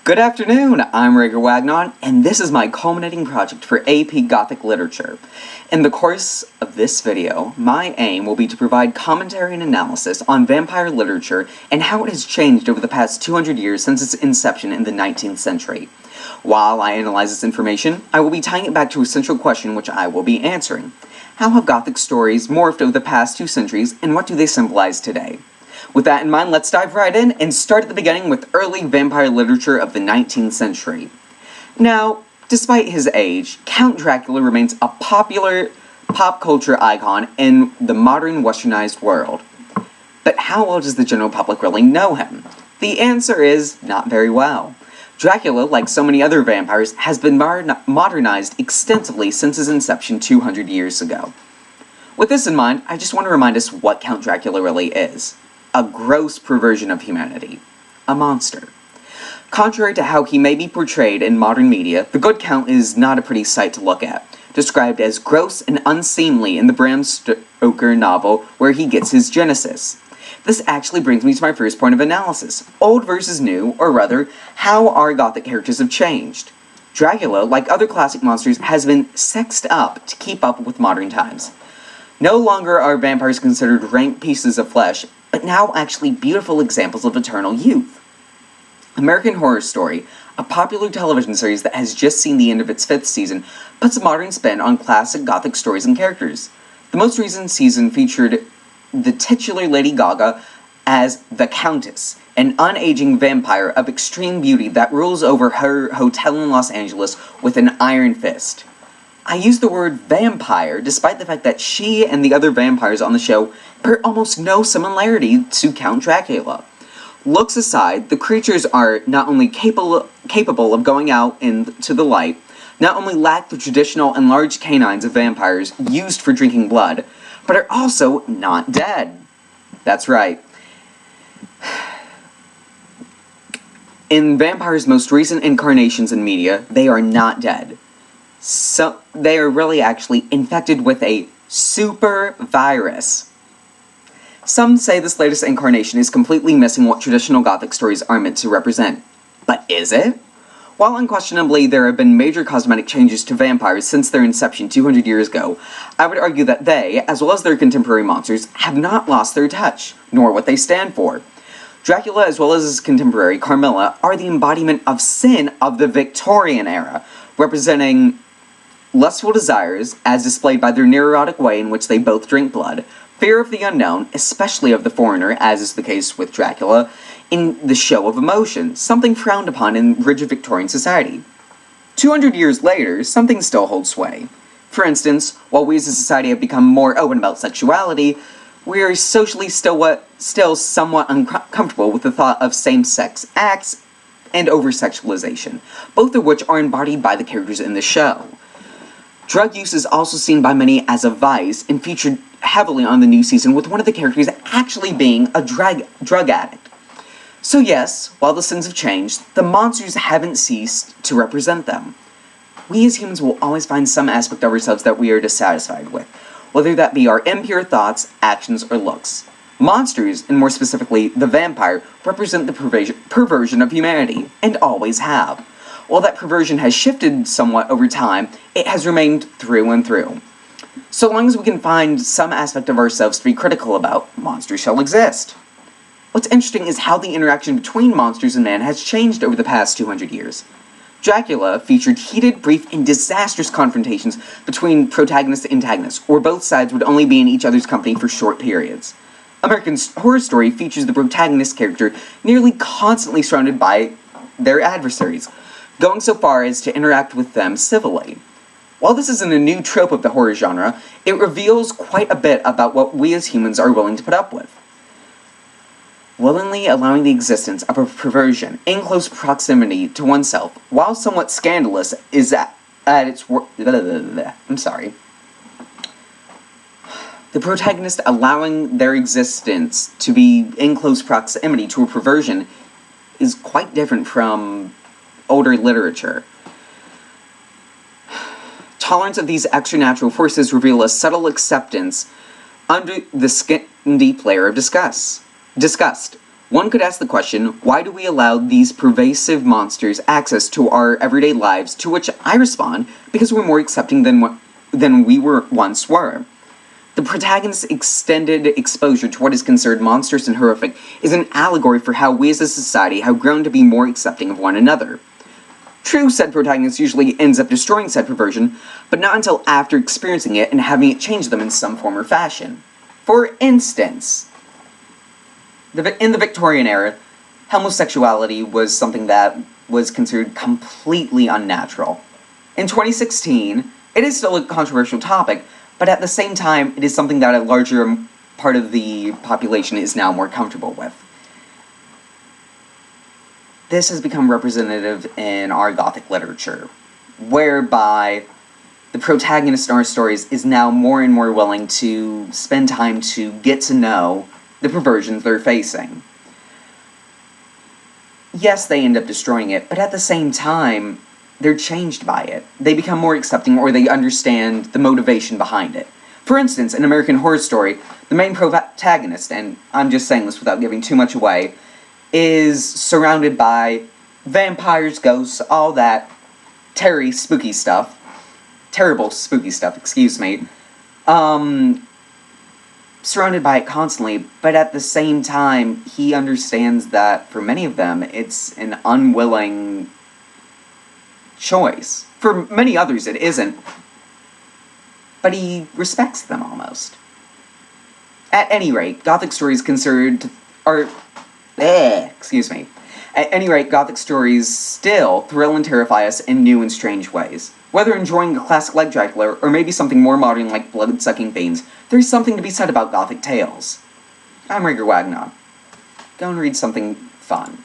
Good afternoon, I'm Rager Wagnon, and this is my culminating project for AP Gothic Literature. In the course of this video, my aim will be to provide commentary and analysis on vampire literature and how it has changed over the past 200 years since its inception in the 19th century. While I analyze this information, I will be tying it back to a central question which I will be answering. How have Gothic stories morphed over the past 2 centuries, and what do they symbolize today? With that in mind, let's dive right in and start at the beginning with early vampire literature of the 19th century. Now, despite his age, Count Dracula remains a popular pop culture icon in the modern westernized world. But how well does the general public really know him? The answer is not very well. Dracula, like so many other vampires, has been modernized extensively since his inception 200 years ago. With this in mind, I just want to remind us what Count Dracula really is. A gross perversion of humanity. A monster. Contrary to how he may be portrayed in modern media, the Good Count is not a pretty sight to look at, described as gross and unseemly in the Bram Stoker novel where he gets his genesis. This actually brings me to my first point of analysis, old versus new, or rather, how our Gothic characters have changed. Dracula, like other classic monsters, has been sexed up to keep up with modern times. No longer are vampires considered rank pieces of flesh, but now actually beautiful examples of eternal youth. American Horror Story, a popular television series that has just seen the end of its 5th season, puts a modern spin on classic Gothic stories and characters. The most recent season featured the titular Lady Gaga as the Countess, an unaging vampire of extreme beauty that rules over her hotel in Los Angeles with an iron fist. I use the word vampire despite the fact that she and the other vampires on the show bear almost no similarity to Count Dracula. Looks aside, the creatures are not only capable of going out into the light, not only lack the traditional enlarged canines of vampires used for drinking blood, but are also not dead. That's right. In vampires' most recent incarnations in media, they are not dead. So, they are really actually infected with a super virus. Some say this latest incarnation is completely missing what traditional Gothic stories are meant to represent. But is it? While unquestionably there have been major cosmetic changes to vampires since their inception 200 years ago, I would argue that they, as well as their contemporary monsters, have not lost their touch, nor what they stand for. Dracula, as well as his contemporary Carmilla, are the embodiment of sin of the Victorian era, representing lustful desires, as displayed by their neurotic way in which they both drink blood, fear of the unknown, especially of the foreigner, as is the case with Dracula, in the show of emotion, something frowned upon in rigid Victorian society. 200 years later, something still holds sway. For instance, while we as a society have become more open about sexuality, we are socially still somewhat uncomfortable with the thought of same-sex acts and over-sexualization, both of which are embodied by the characters in the show. Drug use is also seen by many as a vice and featured heavily on the new season, with one of the characters actually being a drug addict. So yes, while the sins have changed, the monsters haven't ceased to represent them. We as humans will always find some aspect of ourselves that we are dissatisfied with, whether that be our impure thoughts, actions, or looks. Monsters, and more specifically the vampire, represent the perversion of humanity, and always have. While that perversion has shifted somewhat over time, it has remained through and through. So long as we can find some aspect of ourselves to be critical about, monsters shall exist. What's interesting is how the interaction between monsters and man has changed over the past 200 years. Dracula featured heated, brief, and disastrous confrontations between protagonist and antagonist, where both sides would only be in each other's company for short periods. American Horror Story features the protagonist character nearly constantly surrounded by their adversaries, going so far as to interact with them civilly. While this isn't a new trope of the horror genre, it reveals quite a bit about what we as humans are willing to put up with. Willingly allowing the existence of a perversion in close proximity to oneself, while somewhat scandalous, is at its I'm sorry. The protagonist allowing their existence to be in close proximity to a perversion is quite different from older literature. Tolerance of these extranatural forces reveal a subtle acceptance under the skin-deep layer of disgust. One could ask the question, why do we allow these pervasive monsters access to our everyday lives, to which I respond, because we're more accepting than we once were. The protagonist's extended exposure to what is considered monstrous and horrific is an allegory for how we as a society have grown to be more accepting of one another. True, said protagonist usually ends up destroying said perversion, but not until after experiencing it and having it change them in some form or fashion. For instance, in the Victorian era, homosexuality was something that was considered completely unnatural. In 2016, it is still a controversial topic, but at the same time, it is something that a larger part of the population is now more comfortable with. This has become representative in our Gothic literature, whereby the protagonist in our stories is now more and more willing to spend time to get to know the perversions they're facing. Yes, they end up destroying it, but at the same time, they're changed by it. They become more accepting, or they understand the motivation behind it. For instance, in American Horror Story, the main protagonist, and I'm just saying this without giving too much away, is surrounded by vampires, ghosts, all that terrible spooky stuff, excuse me, surrounded by it constantly, but at the same time, he understands that for many of them, it's an unwilling choice. For many others, it isn't, but he respects them almost. At any rate, Gothic stories At any rate, Gothic stories still thrill and terrify us in new and strange ways. Whether enjoying a classic like Dracula, or maybe something more modern like Blood-Sucking Fiends, there's something to be said about Gothic tales. I'm Rieger Wagner. Go and read something fun.